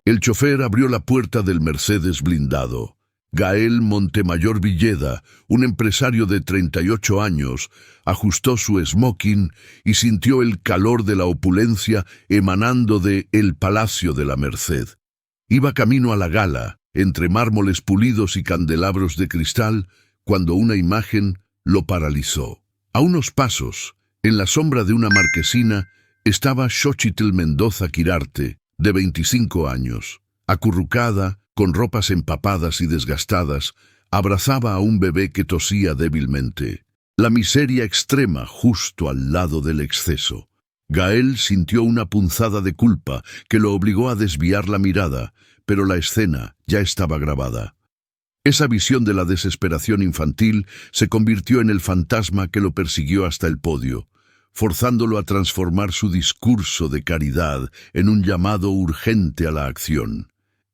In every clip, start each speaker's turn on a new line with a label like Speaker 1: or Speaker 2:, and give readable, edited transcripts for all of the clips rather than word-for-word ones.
Speaker 1: El chofer abrió la puerta del Mercedes blindado. Gael Montemayor Villeda, un empresario de 38 años, ajustó su smoking y sintió el calor de la opulencia emanando de el Palacio de la Merced. Iba camino a la gala, entre mármoles pulidos y candelabros de cristal, cuando una imagen lo paralizó. A unos pasos, en la sombra de una marquesina, estaba Xóchitl Mendoza Quirarte, de 25 años, acurrucada, con ropas empapadas y desgastadas, abrazaba a un bebé que tosía débilmente. La miseria extrema justo al lado del exceso. Gael sintió una punzada de culpa que lo obligó a desviar la mirada, pero la escena ya estaba grabada. Esa visión de la desesperación infantil se convirtió en el fantasma que lo persiguió hasta el podio, forzándolo a transformar su discurso de caridad en un llamado urgente a la acción.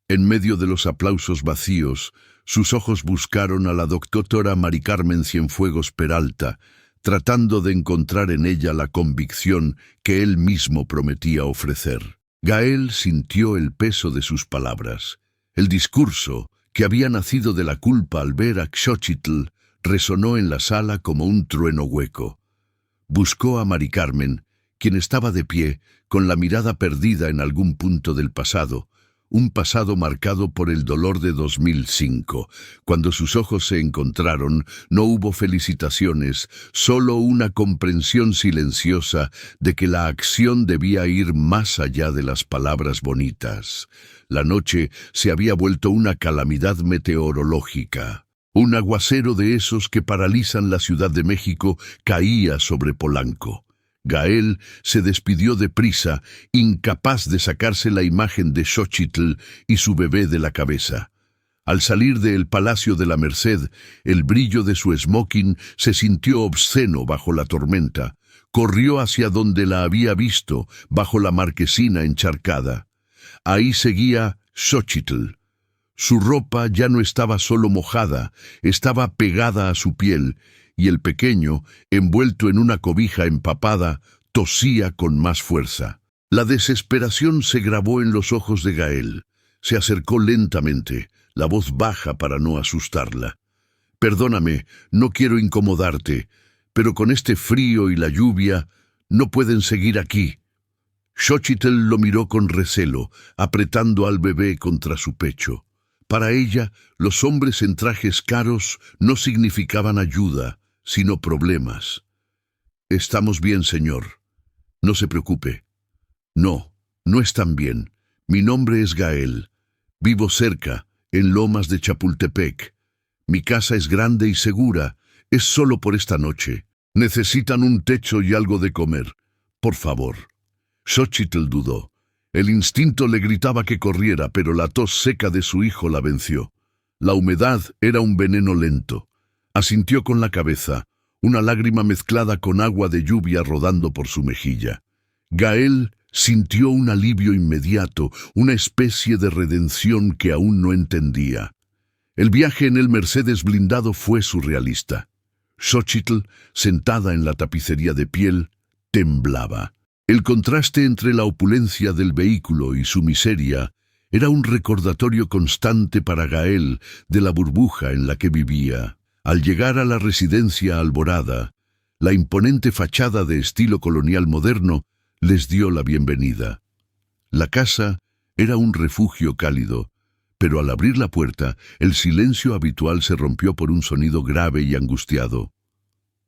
Speaker 1: En medio de los aplausos vacíos, sus ojos buscaron a la doctora Mari Carmen Cienfuegos Peralta, tratando de encontrar en ella la convicción que él mismo prometía ofrecer. Gael sintió el peso de sus palabras. El discurso, que había nacido de la culpa al ver a Xóchitl, resonó en la sala como un trueno hueco. Buscó a Mari Carmen, quien estaba de pie, con la mirada perdida en algún punto del pasado, un pasado marcado por el dolor de 2005. Cuando sus ojos se encontraron, no hubo felicitaciones, solo una comprensión silenciosa de que la acción debía ir más allá de las palabras bonitas. La noche se había vuelto una calamidad meteorológica. Un aguacero de esos que paralizan la Ciudad de México caía sobre Polanco. Gael se despidió deprisa, incapaz de sacarse la imagen de Xóchitl y su bebé de la cabeza. Al salir del Palacio de la Merced, el brillo de su smoking se sintió obsceno bajo la tormenta. Corrió hacia donde la había visto, bajo la marquesina encharcada. Ahí seguía Xóchitl. Su ropa ya no estaba solo mojada, estaba pegada a su piel, y el pequeño, envuelto en una cobija empapada, tosía con más fuerza. La desesperación se grabó en los ojos de Gael. Se acercó lentamente, la voz baja para no asustarla. «Perdóname, no quiero incomodarte, pero con este frío y la lluvia no pueden seguir aquí». Xóchitl lo miró con recelo, apretando al bebé contra su pecho. Para ella, los hombres en trajes caros no significaban ayuda, sino problemas. «Estamos bien, señor. No se preocupe». «No, no están bien. Mi nombre es Gael. Vivo cerca, en Lomas de Chapultepec. Mi casa es grande y segura. Es solo por esta noche. Necesitan un techo y algo de comer. Por favor». Xóchitl dudó. El instinto le gritaba que corriera, pero la tos seca de su hijo la venció. La humedad era un veneno lento. Asintió con la cabeza, una lágrima mezclada con agua de lluvia rodando por su mejilla. Gael sintió un alivio inmediato, una especie de redención que aún no entendía. El viaje en el Mercedes blindado fue surrealista. Xóchitl, sentada en la tapicería de piel, temblaba. El contraste entre la opulencia del vehículo y su miseria era un recordatorio constante para Gael de la burbuja en la que vivía. Al llegar a la residencia Alborada, la imponente fachada de estilo colonial moderno les dio la bienvenida. La casa era un refugio cálido, pero al abrir la puerta, el silencio habitual se rompió por un sonido grave y angustiado.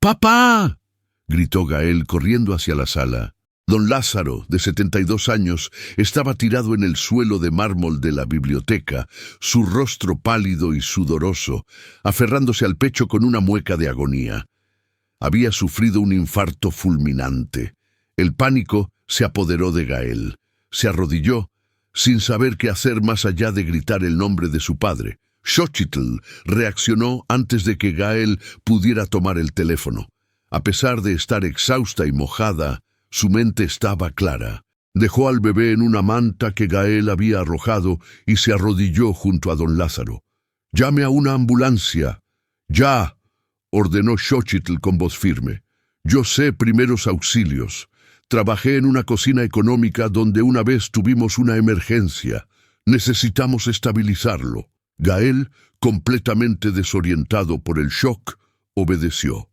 Speaker 1: «¡Papá!», gritó Gael corriendo hacia la sala. Don Lázaro, de 72 años, estaba tirado en el suelo de mármol de la biblioteca, su rostro pálido y sudoroso, aferrándose al pecho con una mueca de agonía. Había sufrido un infarto fulminante. El pánico se apoderó de Gael. Se arrodilló, sin saber qué hacer más allá de gritar el nombre de su padre. Xóchitl reaccionó antes de que Gael pudiera tomar el teléfono. A pesar de estar exhausta y mojada, su mente estaba clara. Dejó al bebé en una manta que Gael había arrojado y se arrodilló junto a don Lázaro. «Llame a una ambulancia». «Ya», ordenó Xóchitl con voz firme. «Yo sé primeros auxilios. Trabajé en una cocina económica donde una vez tuvimos una emergencia. Necesitamos estabilizarlo. Gael, completamente desorientado por el shock, obedeció.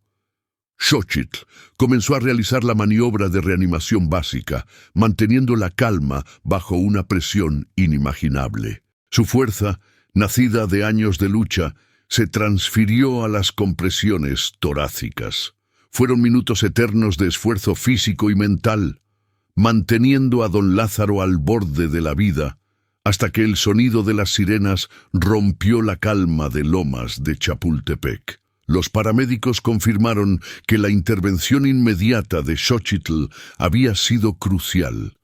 Speaker 1: Xochitl comenzó a realizar la maniobra de reanimación básica, manteniendo la calma bajo una presión inimaginable. Su fuerza, nacida de años de lucha, se transfirió a las compresiones torácicas. Fueron minutos eternos de esfuerzo físico y mental, manteniendo a don Lázaro al borde de la vida, hasta que el sonido de las sirenas rompió la calma de Lomas de Chapultepec. Los paramédicos confirmaron que la intervención inmediata de Xochitl había sido crucial.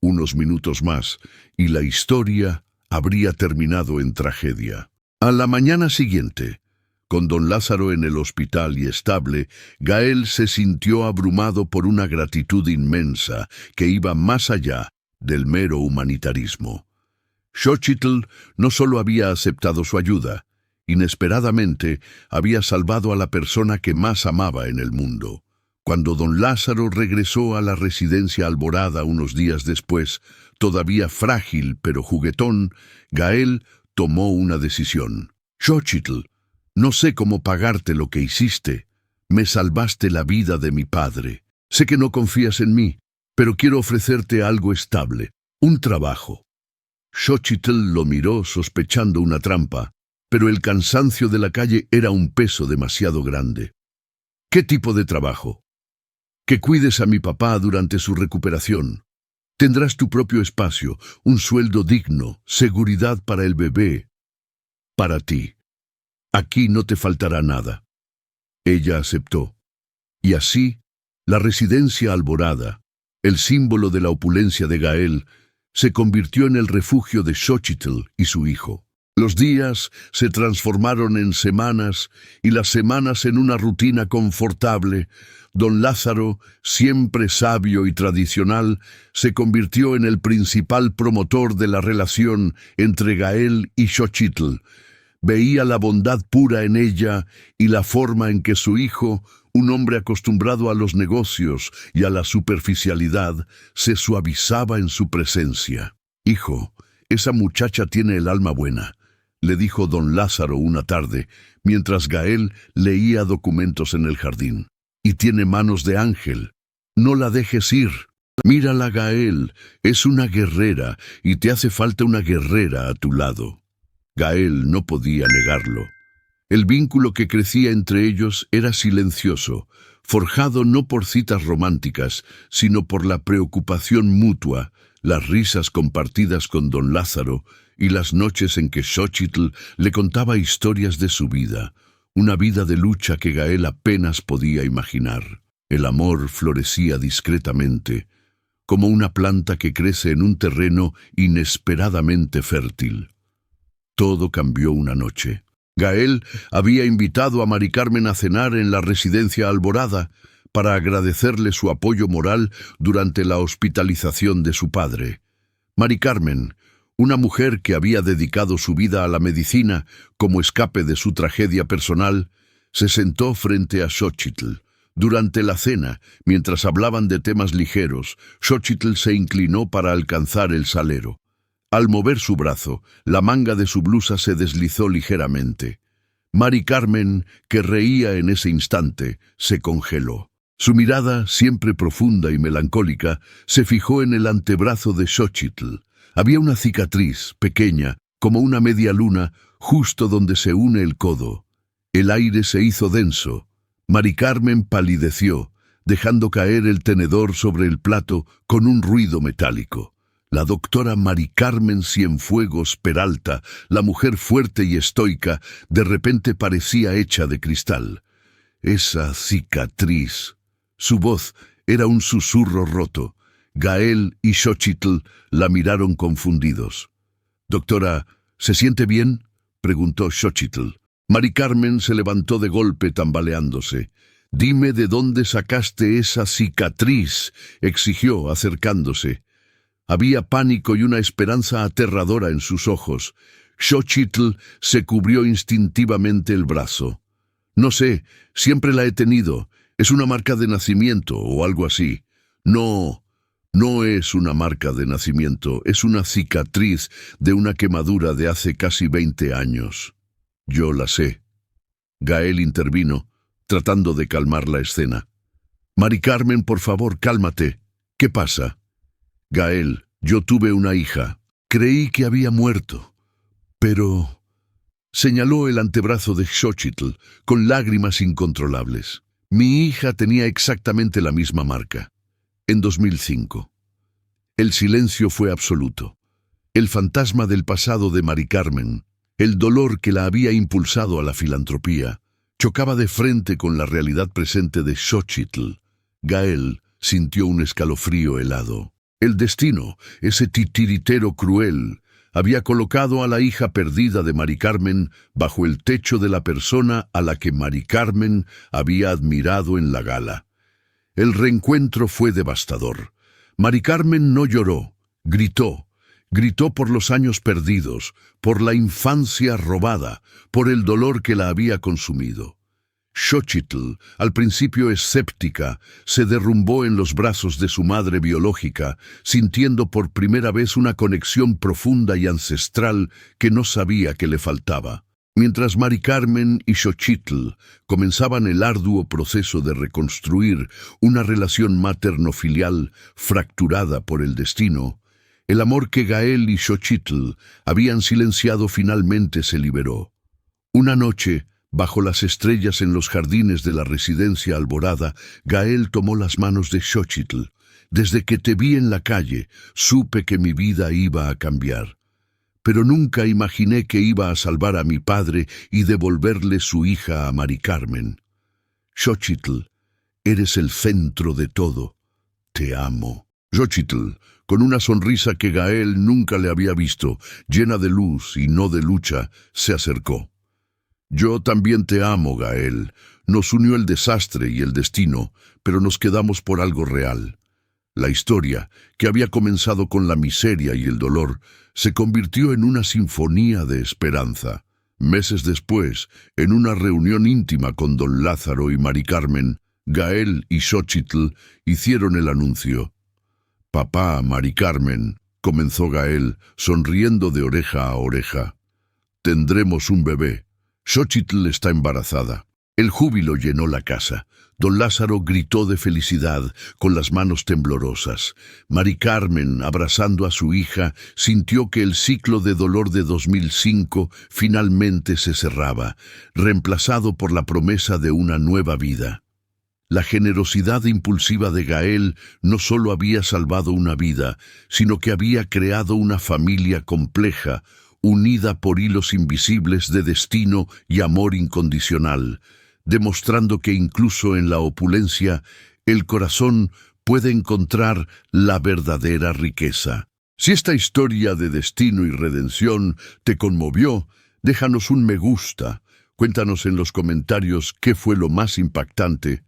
Speaker 1: Unos minutos más, y la historia habría terminado en tragedia. A la mañana siguiente, con don Lázaro en el hospital y estable, Gael se sintió abrumado por una gratitud inmensa que iba más allá del mero humanitarismo. Xochitl no solo había aceptado su ayuda, inesperadamente había salvado a la persona que más amaba en el mundo. Cuando don Lázaro regresó a la residencia Alborada unos días después, todavía frágil pero juguetón, Gael tomó una decisión. Xochitl, no sé cómo pagarte lo que hiciste. Me salvaste la vida de mi padre. Sé que no confías en mí, pero quiero ofrecerte algo estable, un trabajo. Xochitl lo miró sospechando una trampa, pero el cansancio de la calle era un peso demasiado grande. ¿Qué tipo de trabajo? Que cuides a mi papá durante su recuperación. Tendrás tu propio espacio, un sueldo digno, seguridad para el bebé. Para ti. Aquí no te faltará nada. Ella aceptó. Y así, la residencia Alborada, el símbolo de la opulencia de Gael, se convirtió en el refugio de Xochitl y su hijo. Los días se transformaron en semanas y las semanas en una rutina confortable. Don Lázaro, siempre sabio y tradicional, se convirtió en el principal promotor de la relación entre Gael y Xochitl. Veía la bondad pura en ella y la forma en que su hijo, un hombre acostumbrado a los negocios y a la superficialidad, se suavizaba en su presencia. «Hijo, esa muchacha tiene el alma buena», le dijo don Lázaro una tarde, mientras Gael leía documentos en el jardín. «Y tiene manos de ángel. No la dejes ir. Mírala, Gael, es una guerrera y te hace falta una guerrera a tu lado». Gael no podía negarlo. El vínculo que crecía entre ellos era silencioso, forjado no por citas románticas, sino por la preocupación mutua, las risas compartidas con don Lázaro y las noches en que Xochitl le contaba historias de su vida, una vida de lucha que Gael apenas podía imaginar. El amor florecía discretamente, como una planta que crece en un terreno inesperadamente fértil. Todo cambió una noche. Gael había invitado a Mari Carmen a cenar en la residencia Alborada para agradecerle su apoyo moral durante la hospitalización de su padre. Mari Carmen, una mujer que había dedicado su vida a la medicina como escape de su tragedia personal, se sentó frente a Xochitl. Durante la cena, mientras hablaban de temas ligeros, Xochitl se inclinó para alcanzar el salero. Al mover su brazo, la manga de su blusa se deslizó ligeramente. Mari Carmen, que reía en ese instante, se congeló. Su mirada, siempre profunda y melancólica, se fijó en el antebrazo de Xochitl. Había una cicatriz, pequeña, como una media luna, justo donde se une el codo. El aire se hizo denso. Mari Carmen palideció, dejando caer el tenedor sobre el plato con un ruido metálico. La doctora Mari Carmen Cienfuegos Peralta, la mujer fuerte y estoica, de repente parecía hecha de cristal. Esa cicatriz. Su voz era un susurro roto. Gael y Xochitl la miraron confundidos. «Doctora, ¿se siente bien?», preguntó Xochitl. Mari Carmen se levantó de golpe tambaleándose. «Dime de dónde sacaste esa cicatriz», exigió acercándose. Había pánico y una esperanza aterradora en sus ojos. Xochitl se cubrió instintivamente el brazo. «No sé, siempre la he tenido. Es una marca de nacimiento o algo así». «No». No es una marca de nacimiento, es una cicatriz de una quemadura de hace casi 20 años. Yo la sé. Gael intervino, tratando de calmar la escena. Mari Carmen, por favor, cálmate. ¿Qué pasa? Gael, yo tuve una hija. Creí que había muerto. Pero... señaló el antebrazo de Xochitl, con lágrimas incontrolables. Mi hija tenía exactamente la misma marca. En 2005. El silencio fue absoluto. El fantasma del pasado de Mari Carmen, el dolor que la había impulsado a la filantropía, chocaba de frente con la realidad presente de Xochitl. Gael sintió un escalofrío helado. El destino, ese titiritero cruel, había colocado a la hija perdida de Mari Carmen bajo el techo de la persona a la que Mari Carmen había admirado en la gala. El reencuentro fue devastador. Mari Carmen no lloró, gritó. Gritó por los años perdidos, por la infancia robada, por el dolor que la había consumido. Xochitl, al principio escéptica, se derrumbó en los brazos de su madre biológica, sintiendo por primera vez una conexión profunda y ancestral que no sabía que le faltaba. Mientras Mari Carmen y Xochitl comenzaban el arduo proceso de reconstruir una relación materno-filial fracturada por el destino, el amor que Gael y Xochitl habían silenciado finalmente se liberó. Una noche, bajo las estrellas en los jardines de la residencia Alborada, Gael tomó las manos de Xochitl. Desde que te vi en la calle, supe que mi vida iba a cambiar. Pero nunca imaginé que iba a salvar a mi padre y devolverle su hija a Mari Carmen. Xochitl, eres el centro de todo. Te amo. Xochitl, con una sonrisa que Gael nunca le había visto, llena de luz y no de lucha, se acercó. Yo también te amo, Gael. Nos unió el desastre y el destino, pero nos quedamos por algo real. La historia, que había comenzado con la miseria y el dolor, se convirtió en una sinfonía de esperanza. Meses después, en una reunión íntima con don Lázaro y Mari Carmen, Gael y Xochitl hicieron el anuncio. «Papá, Mari Carmen», comenzó Gael, sonriendo de oreja a oreja. «Tendremos un bebé. Xochitl está embarazada». El júbilo llenó la casa. Don Lázaro gritó de felicidad, con las manos temblorosas. Mari Carmen, abrazando a su hija, sintió que el ciclo de dolor de 2005 finalmente se cerraba, reemplazado por la promesa de una nueva vida. La generosidad impulsiva de Gael no solo había salvado una vida, sino que había creado una familia compleja, unida por hilos invisibles de destino y amor incondicional, demostrando que incluso en la opulencia, el corazón puede encontrar la verdadera riqueza. Si esta historia de destino y redención te conmovió, déjanos un me gusta, cuéntanos en los comentarios qué fue lo más impactante,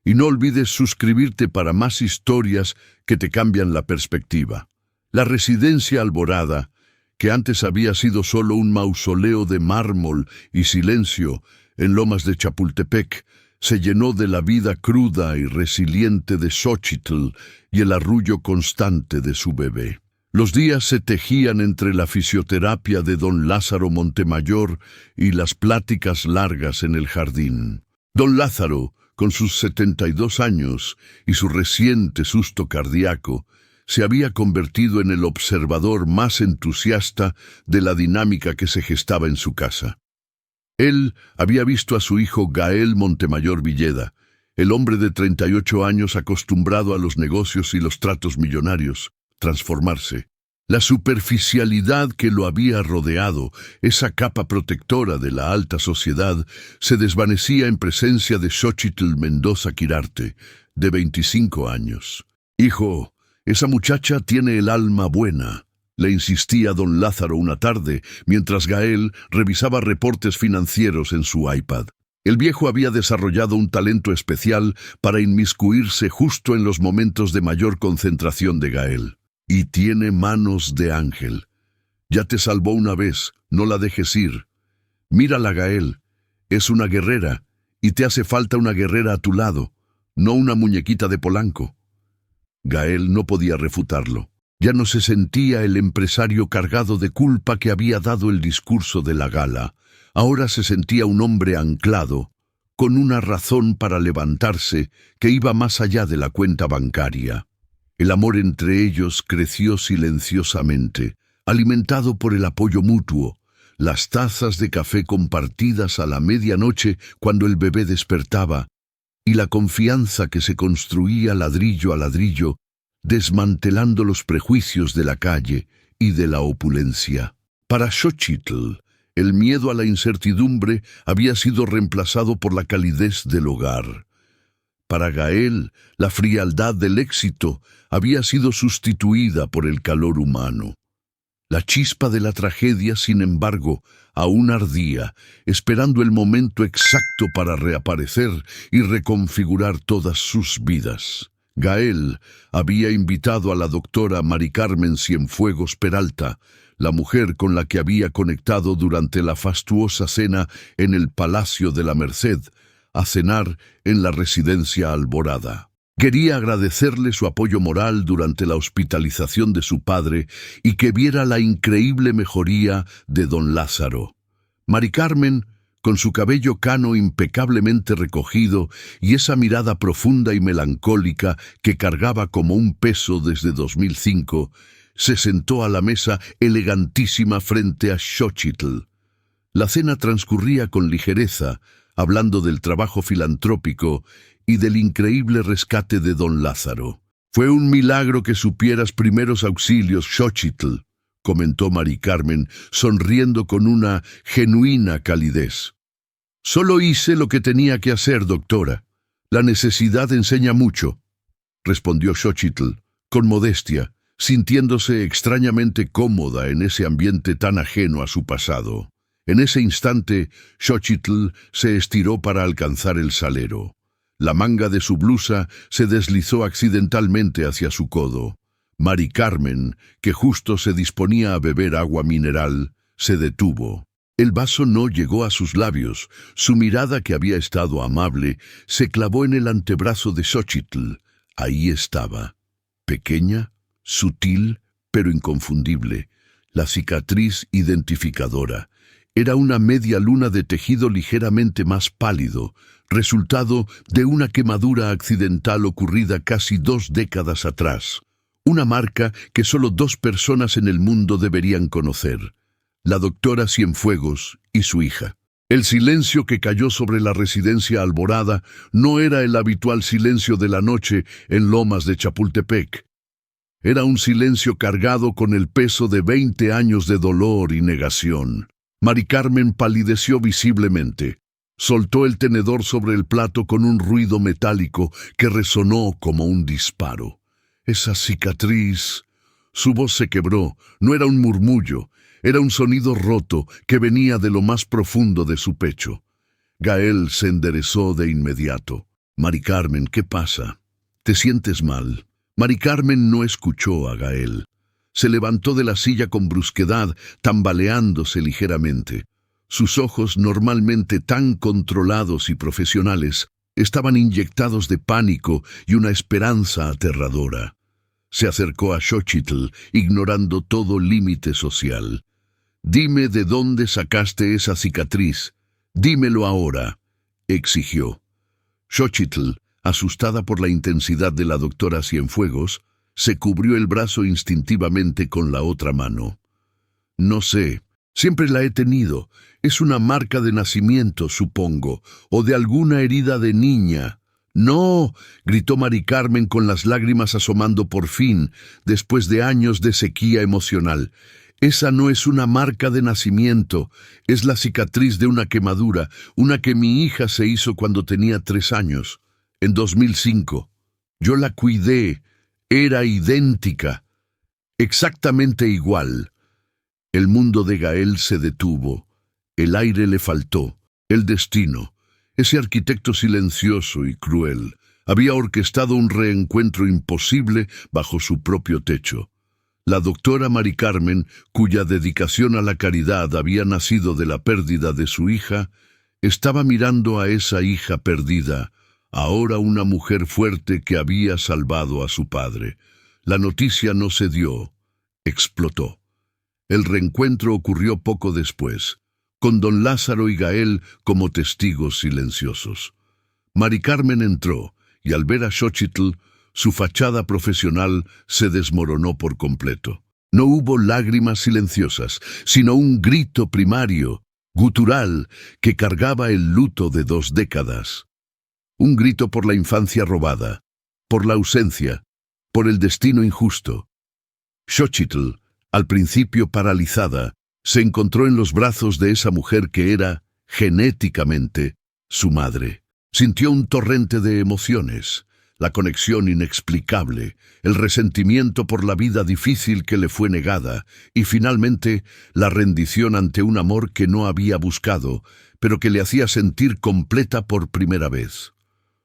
Speaker 1: y no olvides suscribirte para más historias que te cambian la perspectiva. La residencia Alborada, que antes había sido solo un mausoleo de mármol y silencio en Lomas de Chapultepec, se llenó de la vida cruda y resiliente de Xochitl y el arrullo constante de su bebé. Los días se tejían entre la fisioterapia de don Lázaro Montemayor y las pláticas largas en el jardín. Don Lázaro, con sus 72 años y su reciente susto cardíaco, se había convertido en el observador más entusiasta de la dinámica que se gestaba en su casa. Él había visto a su hijo Gael Montemayor Villeda, el hombre de 38 años acostumbrado a los negocios y los tratos millonarios, transformarse. La superficialidad que lo había rodeado, esa capa protectora de la alta sociedad, se desvanecía en presencia de Xochitl Mendoza Quirarte, de 25 años. «Hijo, esa muchacha tiene el alma buena», le insistía don Lázaro una tarde, mientras Gael revisaba reportes financieros en su iPad. El viejo había desarrollado un talento especial para inmiscuirse justo en los momentos de mayor concentración de Gael. «Y tiene manos de ángel. Ya te salvó una vez, no la dejes ir. Mírala, Gael. Es una guerrera, y te hace falta una guerrera a tu lado, no una muñequita de Polanco». Gael no podía refutarlo. Ya no se sentía el empresario cargado de culpa que había dado el discurso de la gala. Ahora se sentía un hombre anclado, con una razón para levantarse que iba más allá de la cuenta bancaria. El amor entre ellos creció silenciosamente, alimentado por el apoyo mutuo, las tazas de café compartidas a la medianoche cuando el bebé despertaba, y la confianza que se construía ladrillo a ladrillo, desmantelando los prejuicios de la calle y de la opulencia. Para Xochitl, el miedo a la incertidumbre había sido reemplazado por la calidez del hogar. Para Gael, la frialdad del éxito había sido sustituida por el calor humano. La chispa de la tragedia, sin embargo, aún ardía, esperando el momento exacto para reaparecer y reconfigurar todas sus vidas. Gael había invitado a la doctora Mari Carmen Cienfuegos Peralta, la mujer con la que había conectado durante la fastuosa cena en el Palacio de la Merced, a cenar en la residencia Alborada. Quería agradecerle su apoyo moral durante la hospitalización de su padre y que viera la increíble mejoría de don Lázaro. Mari Carmen, con su cabello cano impecablemente recogido y esa mirada profunda y melancólica que cargaba como un peso desde 2005, se sentó a la mesa elegantísima frente a Xochitl. La cena transcurría con ligereza, hablando del trabajo filantrópico y del increíble rescate de don Lázaro. «Fue un milagro que supieras primeros auxilios, Xochitl», comentó Mari Carmen, sonriendo con una genuina calidez. «Solo hice lo que tenía que hacer, doctora. La necesidad enseña mucho», respondió Xochitl, con modestia, sintiéndose extrañamente cómoda en ese ambiente tan ajeno a su pasado. En ese instante, Xochitl se estiró para alcanzar el salero. La manga de su blusa se deslizó accidentalmente hacia su codo. Mari Carmen, que justo se disponía a beber agua mineral, se detuvo. El vaso no llegó a sus labios. Su mirada, que había estado amable, se clavó en el antebrazo de Xochitl. Ahí estaba, pequeña, sutil, pero inconfundible, la cicatriz identificadora. Era una media luna de tejido ligeramente más pálido, resultado de una quemadura accidental ocurrida casi 2 décadas atrás. Una marca que solo 2 personas en el mundo deberían conocer: la doctora Cienfuegos y su hija. El silencio que cayó sobre la residencia Alborada no era el habitual silencio de la noche en Lomas de Chapultepec. Era un silencio cargado con el peso de 20 años de dolor y negación. Mari Carmen palideció visiblemente. Soltó el tenedor sobre el plato con un ruido metálico que resonó como un disparo. Esa cicatriz. Su voz se quebró. No era un murmullo. Era un sonido roto que venía de lo más profundo de su pecho. Gael se enderezó de inmediato. «Mari Carmen, ¿qué pasa? ¿Te sientes mal?» Mari Carmen no escuchó a Gael. Se levantó de la silla con brusquedad, tambaleándose ligeramente. Sus ojos, normalmente tan controlados y profesionales, estaban inyectados de pánico y una esperanza aterradora. Se acercó a Xochitl, ignorando todo límite social. «Dime de dónde sacaste esa cicatriz. Dímelo ahora», exigió. Xochitl, asustada por la intensidad de la doctora Cienfuegos, se cubrió el brazo instintivamente con la otra mano. «No sé, siempre la he tenido. Es una marca de nacimiento, supongo, o de alguna herida de niña». «No», gritó Mari Carmen con las lágrimas asomando por fin, después de años de sequía emocional. «Esa no es una marca de nacimiento, es la cicatriz de una quemadura, una que mi hija se hizo cuando tenía 3 años, en 2005. Yo la cuidé, era idéntica, exactamente igual». El mundo de Gael se detuvo, el aire le faltó, el destino. Ese arquitecto silencioso y cruel había orquestado un reencuentro imposible bajo su propio techo. La doctora Mari Carmen, cuya dedicación a la caridad había nacido de la pérdida de su hija, estaba mirando a esa hija perdida, ahora una mujer fuerte que había salvado a su padre. La noticia no se dio, explotó. El reencuentro ocurrió poco después, con don Lázaro y Gael como testigos silenciosos. Mari Carmen entró, y al ver a Xochitl, su fachada profesional se desmoronó por completo. No hubo lágrimas silenciosas, sino un grito primario, gutural, que cargaba el luto de 2 décadas. Un grito por la infancia robada, por la ausencia, por el destino injusto. Xochitl, al principio paralizada, se encontró en los brazos de esa mujer que era, genéticamente, su madre. Sintió un torrente de emociones, la conexión inexplicable, el resentimiento por la vida difícil que le fue negada y finalmente la rendición ante un amor que no había buscado, pero que le hacía sentir completa por primera vez.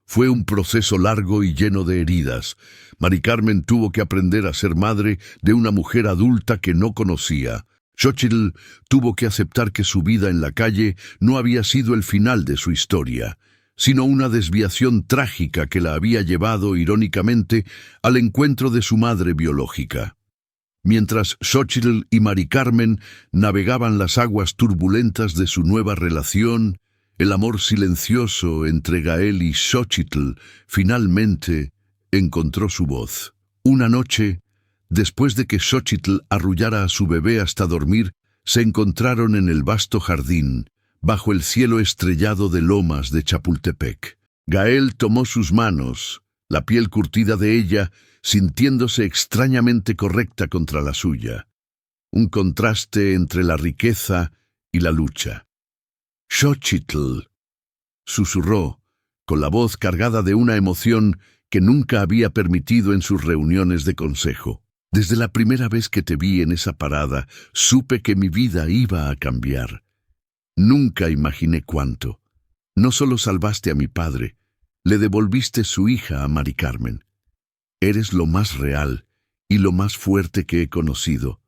Speaker 1: Fue un proceso largo y lleno de heridas. Mari Carmen tuvo que aprender a ser madre de una mujer adulta que no conocía. Xochitl tuvo que aceptar que su vida en la calle no había sido el final de su historia, sino una desviación trágica que la había llevado, irónicamente, al encuentro de su madre biológica. Mientras Xochitl y Mari Carmen navegaban las aguas turbulentas de su nueva relación, el amor silencioso entre Gael y Xochitl finalmente encontró su voz. Una noche, después de que Xochitl arrullara a su bebé hasta dormir, se encontraron en el vasto jardín, bajo el cielo estrellado de lomas de Chapultepec. Gael tomó sus manos, la piel curtida de ella, sintiéndose extrañamente correcta contra la suya. Un contraste entre la riqueza y la lucha. «Xochitl», susurró, con la voz cargada de una emoción que nunca había permitido en sus reuniones de consejo. «Desde la primera vez que te vi en esa parada, supe que mi vida iba a cambiar. Nunca imaginé cuánto. No solo salvaste a mi padre, le devolviste su hija a Mari Carmen. Eres lo más real y lo más fuerte que he conocido.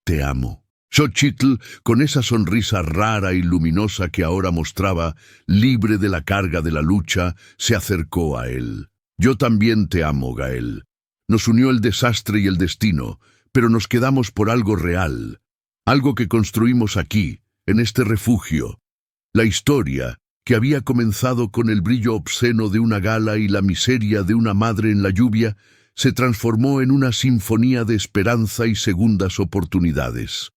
Speaker 1: Te amo». Xochitl, con esa sonrisa rara y luminosa que ahora mostraba, libre de la carga de la lucha, se acercó a él. «Yo también te amo, Gael. Nos unió el desastre y el destino, pero nos quedamos por algo real, algo que construimos aquí, en este refugio. La historia, que había comenzado con el brillo obsceno de una gala y la miseria de una madre en la lluvia, se transformó en una sinfonía de esperanza y segundas oportunidades.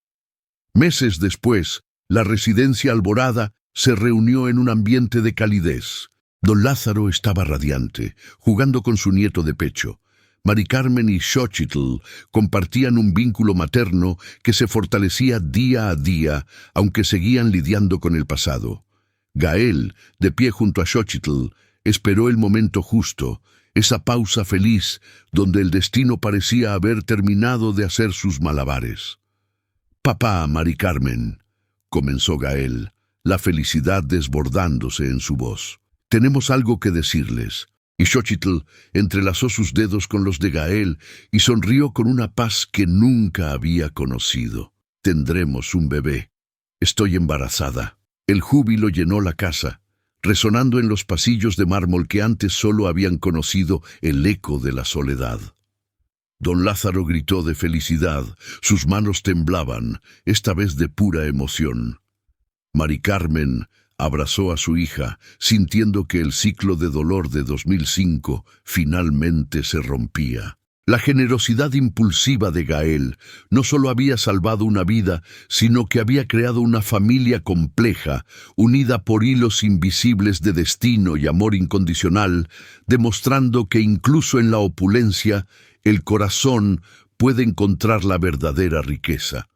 Speaker 1: Meses después, la residencia Alborada se reunió en un ambiente de calidez. Don Lázaro estaba radiante, jugando con su nieto de pecho. Mari Carmen y Xochitl compartían un vínculo materno que se fortalecía día a día, aunque seguían lidiando con el pasado. Gael, de pie junto a Xochitl, esperó el momento justo, esa pausa feliz donde el destino parecía haber terminado de hacer sus malabares. «Papá, Mari Carmen», comenzó Gael, la felicidad desbordándose en su voz. «Tenemos algo que decirles». Y Xochitl entrelazó sus dedos con los de Gael y sonrió con una paz que nunca había conocido. «Tendremos un bebé. Estoy embarazada». El júbilo llenó la casa, resonando en los pasillos de mármol que antes solo habían conocido el eco de la soledad. Don Lázaro gritó de felicidad, sus manos temblaban, esta vez de pura emoción. Mari Carmen abrazó a su hija, sintiendo que el ciclo de dolor de 2005 finalmente se rompía. La generosidad impulsiva de Gael no solo había salvado una vida, sino que había creado una familia compleja, unida por hilos invisibles de destino y amor incondicional, demostrando que incluso en la opulencia, el corazón puede encontrar la verdadera riqueza.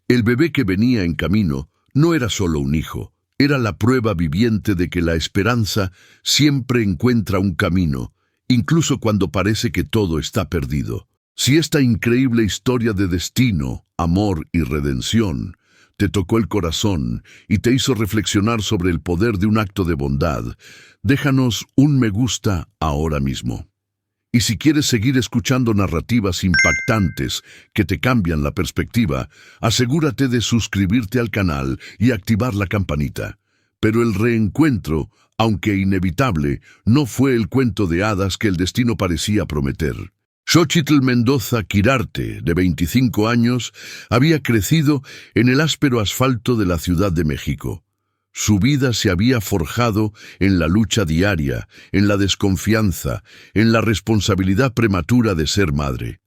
Speaker 1: El bebé que venía en camino no era solo un hijo, era la prueba viviente de que la esperanza siempre encuentra un camino, incluso cuando parece que todo está perdido. Si esta increíble historia de destino, amor y redención te tocó el corazón y te hizo reflexionar sobre el poder de un acto de bondad, déjanos un me gusta ahora mismo. Y si quieres seguir escuchando narrativas impactantes que te cambian la perspectiva, asegúrate de suscribirte al canal y activar la campanita. Pero el reencuentro aunque inevitable, no fue el cuento de hadas que el destino parecía prometer. Xochitl Mendoza Quirarte, de 25 años, había crecido en el áspero asfalto de la Ciudad de México. Su vida se había forjado en la lucha diaria, en la desconfianza, en la responsabilidad prematura de ser madre.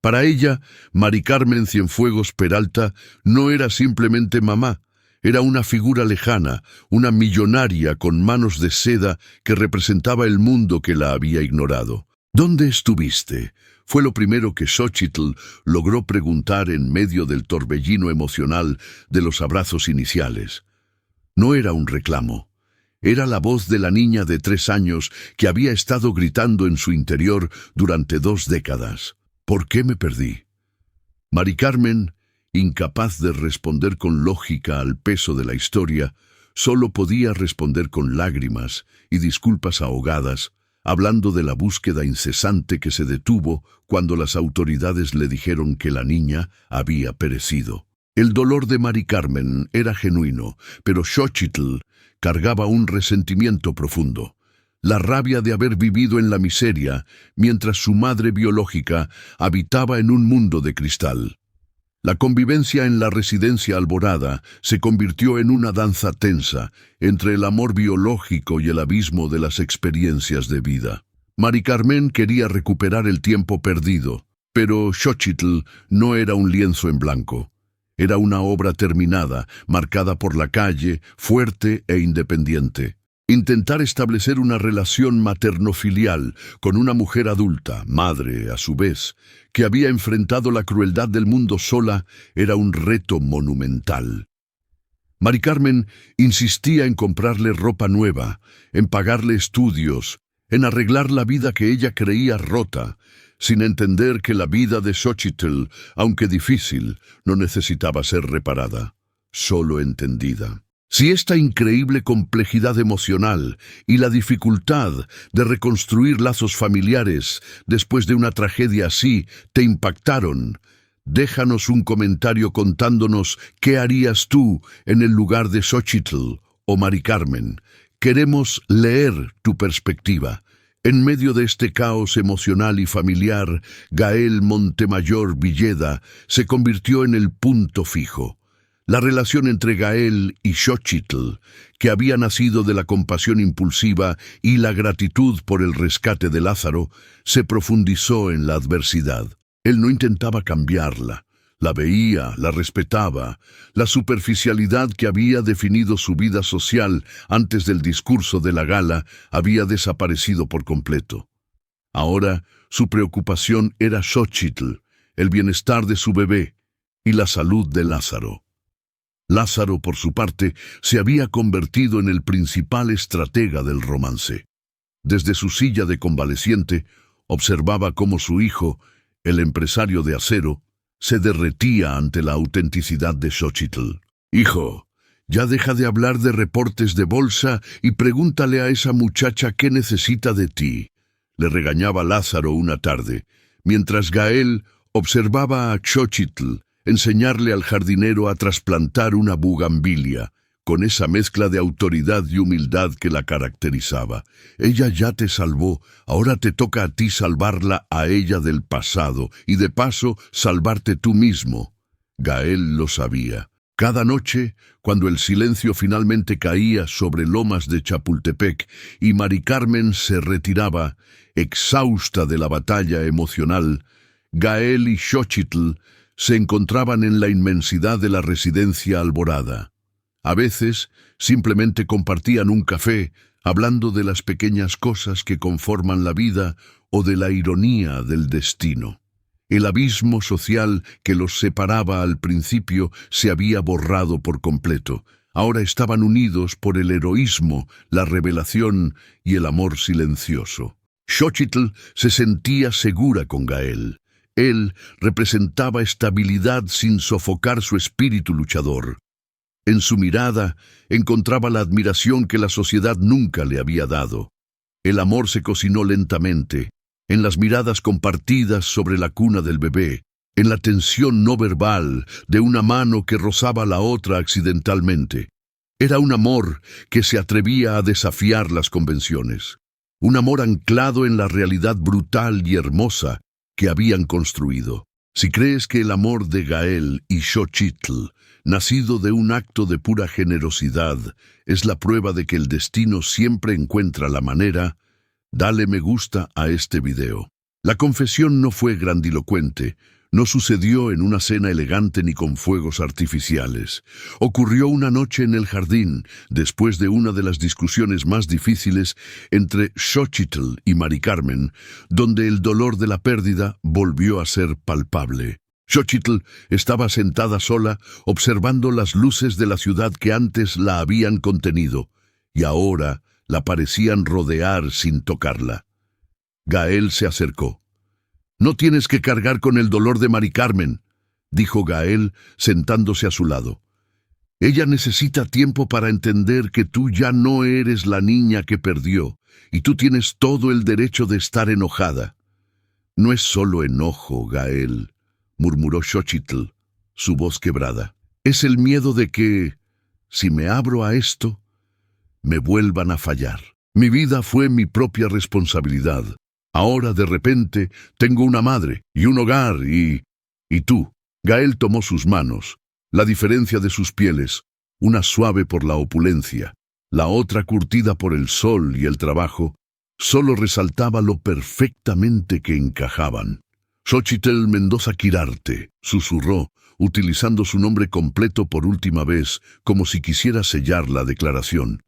Speaker 1: Para ella, Mari Carmen Cienfuegos Peralta no era simplemente mamá, era una figura lejana, una millonaria con manos de seda que representaba el mundo que la había ignorado. ¿Dónde estuviste?, fue lo primero que Xochitl logró preguntar en medio del torbellino emocional de los abrazos iniciales. No era un reclamo. Era la voz de la niña de 3 años que había estado gritando en su interior durante 2 décadas. ¿Por qué me perdí? Mari Carmen, incapaz de responder con lógica al peso de la historia, solo podía responder con lágrimas y disculpas ahogadas, hablando de la búsqueda incesante que se detuvo cuando las autoridades le dijeron que la niña había perecido. El dolor de Mari Carmen era genuino, pero Xochitl cargaba un resentimiento profundo. La rabia de haber vivido en la miseria, mientras su madre biológica habitaba en un mundo de cristal. La convivencia en la residencia Alborada se convirtió en una danza tensa entre el amor biológico y el abismo de las experiencias de vida. Mari Carmen quería recuperar el tiempo perdido, pero Xochitl no era un lienzo en blanco. Era una obra terminada, marcada por la calle, fuerte e independiente. Intentar establecer una relación materno-filial con una mujer adulta, madre a su vez, que había enfrentado la crueldad del mundo sola, era un reto monumental. Mari Carmen insistía en comprarle ropa nueva, en pagarle estudios, en arreglar la vida que ella creía rota, sin entender que la vida de Xochitl, aunque difícil, no necesitaba ser reparada, solo entendida. Si esta increíble complejidad emocional y la dificultad de reconstruir lazos familiares después de una tragedia así te impactaron, déjanos un comentario contándonos qué harías tú en el lugar de Xochitl o Mari Carmen. Queremos leer tu perspectiva. En medio de este caos emocional y familiar, Gael Montemayor Villeda se convirtió en el punto fijo. La relación entre Gael y Xochitl, que había nacido de la compasión impulsiva y la gratitud por el rescate de Lázaro, se profundizó en la adversidad. Él no intentaba cambiarla, la veía, la respetaba. La superficialidad que había definido su vida social antes del discurso de la gala había desaparecido por completo. Ahora su preocupación era Xochitl, el bienestar de su bebé y la salud de Lázaro. Lázaro, por su parte, se había convertido en el principal estratega del romance. Desde su silla de convaleciente, observaba cómo su hijo, el empresario de acero, se derretía ante la autenticidad de Xochitl. «Hijo, ya deja de hablar de reportes de bolsa y pregúntale a esa muchacha qué necesita de ti», le regañaba Lázaro una tarde, mientras Gael observaba a Xochitl enseñarle al jardinero a trasplantar una bugambilia, con esa mezcla de autoridad y humildad que la caracterizaba. «Ella ya te salvó, ahora te toca a ti salvarla a ella del pasado, y de paso salvarte tú mismo». Gael lo sabía. Cada noche, cuando el silencio finalmente caía sobre Lomas de Chapultepec y Mari Carmen se retiraba, exhausta de la batalla emocional, Gael y Xochitl se encontraban en la inmensidad de la residencia Alborada. A veces, simplemente compartían un café, hablando de las pequeñas cosas que conforman la vida o de la ironía del destino. El abismo social que los separaba al principio se había borrado por completo. Ahora estaban unidos por el heroísmo, la revelación y el amor silencioso. Xochitl se sentía segura con Gael. Él representaba estabilidad sin sofocar su espíritu luchador. En su mirada encontraba la admiración que la sociedad nunca le había dado. El amor se cocinó lentamente, en las miradas compartidas sobre la cuna del bebé, en la tensión no verbal de una mano que rozaba la otra accidentalmente. Era un amor que se atrevía a desafiar las convenciones, un amor anclado en la realidad brutal y hermosa que habían construido. Si crees que el amor de Gael y Xochitl, nacido de un acto de pura generosidad, es la prueba de que el destino siempre encuentra la manera, dale me gusta a este video. La confesión no fue grandilocuente, no sucedió en una cena elegante ni con fuegos artificiales. Ocurrió una noche en el jardín, después de una de las discusiones más difíciles entre Xochitl y Mari Carmen, donde el dolor de la pérdida volvió a ser palpable. Xochitl estaba sentada sola, observando las luces de la ciudad que antes la habían contenido, y ahora la parecían rodear sin tocarla. Gael se acercó. «No tienes que cargar con el dolor de Mari Carmen», dijo Gael, sentándose a su lado. «Ella necesita tiempo para entender que tú ya no eres la niña que perdió, y tú tienes todo el derecho de estar enojada». «No es solo enojo, Gael», murmuró Xochitl, su voz quebrada. «Es el miedo de que, si me abro a esto, me vuelvan a fallar. Mi vida fue mi propia responsabilidad. Ahora, de repente, tengo una madre y un hogar y tú». Gael tomó sus manos, la diferencia de sus pieles, una suave por la opulencia, la otra curtida por el sol y el trabajo, solo resaltaba lo perfectamente que encajaban. «Xochitl Mendoza Quirarte», susurró, utilizando su nombre completo por última vez, como si quisiera sellar la declaración.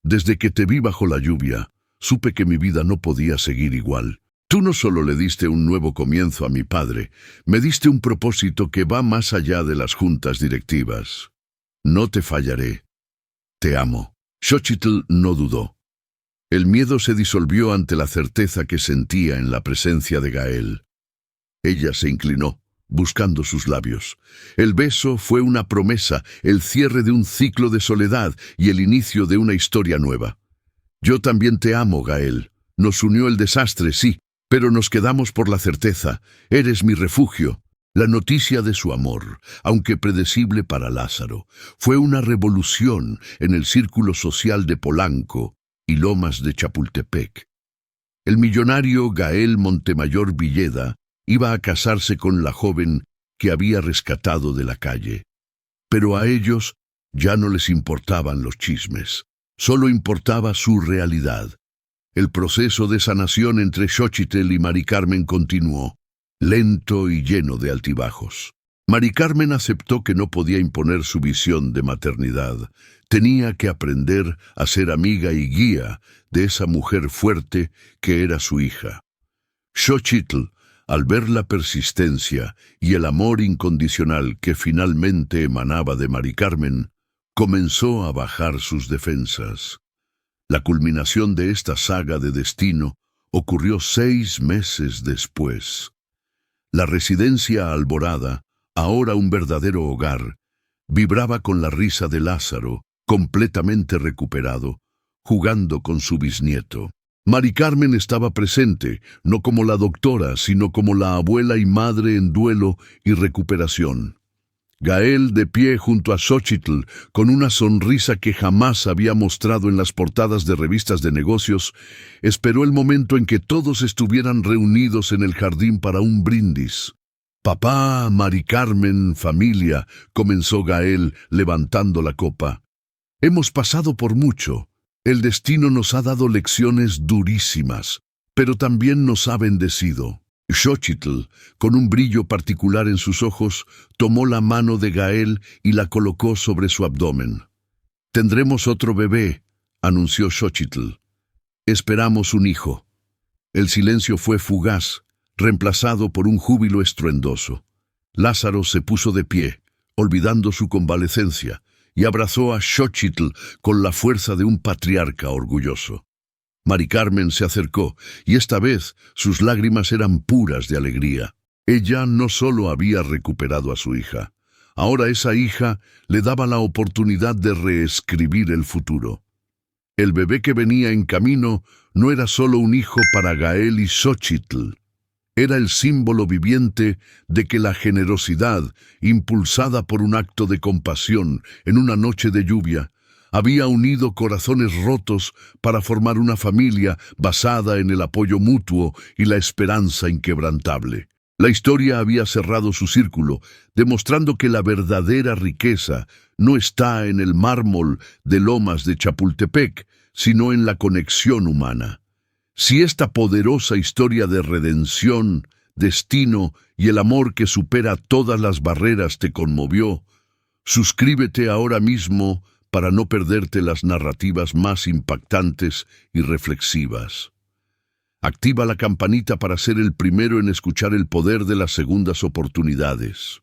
Speaker 1: «Desde que te vi bajo la lluvia, supe que mi vida no podía seguir igual. Tú no solo le diste un nuevo comienzo a mi padre, me diste un propósito que va más allá de las juntas directivas. No te fallaré. Te amo». Xochitl no dudó. El miedo se disolvió ante la certeza que sentía en la presencia de Gael. Ella se inclinó, buscando sus labios. El beso fue una promesa, el cierre de un ciclo de soledad y el inicio de una historia nueva. «Yo también te amo, Gael. Nos unió el desastre, sí, pero nos quedamos por la certeza. Eres mi refugio». La noticia de su amor, aunque predecible para Lázaro, fue una revolución en el círculo social de Polanco y Lomas de Chapultepec. El millonario Gael Montemayor Villeda iba a casarse con la joven que había rescatado de la calle. Pero a ellos ya no les importaban los chismes. Solo importaba su realidad. El proceso de sanación entre Xochitl y Mari Carmen continuó, lento y lleno de altibajos. Mari Carmen aceptó que no podía imponer su visión de maternidad. Tenía que aprender a ser amiga y guía de esa mujer fuerte que era su hija. Xochitl, al ver la persistencia y el amor incondicional que finalmente emanaba de Mari Carmen, comenzó a bajar sus defensas. La culminación de esta saga de destino ocurrió 6 meses después. La residencia Alborada, ahora un verdadero hogar, vibraba con la risa de Lázaro, completamente recuperado, jugando con su bisnieto. Mari Carmen estaba presente, no como la doctora, sino como la abuela y madre en duelo y recuperación. Gael, de pie junto a Xochitl, con una sonrisa que jamás había mostrado en las portadas de revistas de negocios, esperó el momento en que todos estuvieran reunidos en el jardín para un brindis. «Papá, Mari Carmen, familia», comenzó Gael, levantando la copa. «Hemos pasado por mucho. El destino nos ha dado lecciones durísimas, pero también nos ha bendecido». Xochitl, con un brillo particular en sus ojos, tomó la mano de Gael y la colocó sobre su abdomen. «Tendremos otro bebé», anunció Xochitl. «Esperamos un hijo». El silencio fue fugaz, reemplazado por un júbilo estruendoso. Lázaro se puso de pie, olvidando su convalecencia, y abrazó a Xochitl con la fuerza de un patriarca orgulloso. Mari Carmen se acercó, y esta vez sus lágrimas eran puras de alegría. Ella no solo había recuperado a su hija, ahora esa hija le daba la oportunidad de reescribir el futuro. El bebé que venía en camino no era solo un hijo para Gael y Xochitl. Era el símbolo viviente de que la generosidad, impulsada por un acto de compasión en una noche de lluvia, había unido corazones rotos para formar una familia basada en el apoyo mutuo y la esperanza inquebrantable. La historia había cerrado su círculo, demostrando que la verdadera riqueza no está en el mármol de lomas de Chapultepec, sino en la conexión humana. Si esta poderosa historia de redención, destino y el amor que supera todas las barreras te conmovió, suscríbete ahora mismo para no perderte las narrativas más impactantes y reflexivas. Activa la campanita para ser el primero en escuchar el poder de las segundas oportunidades.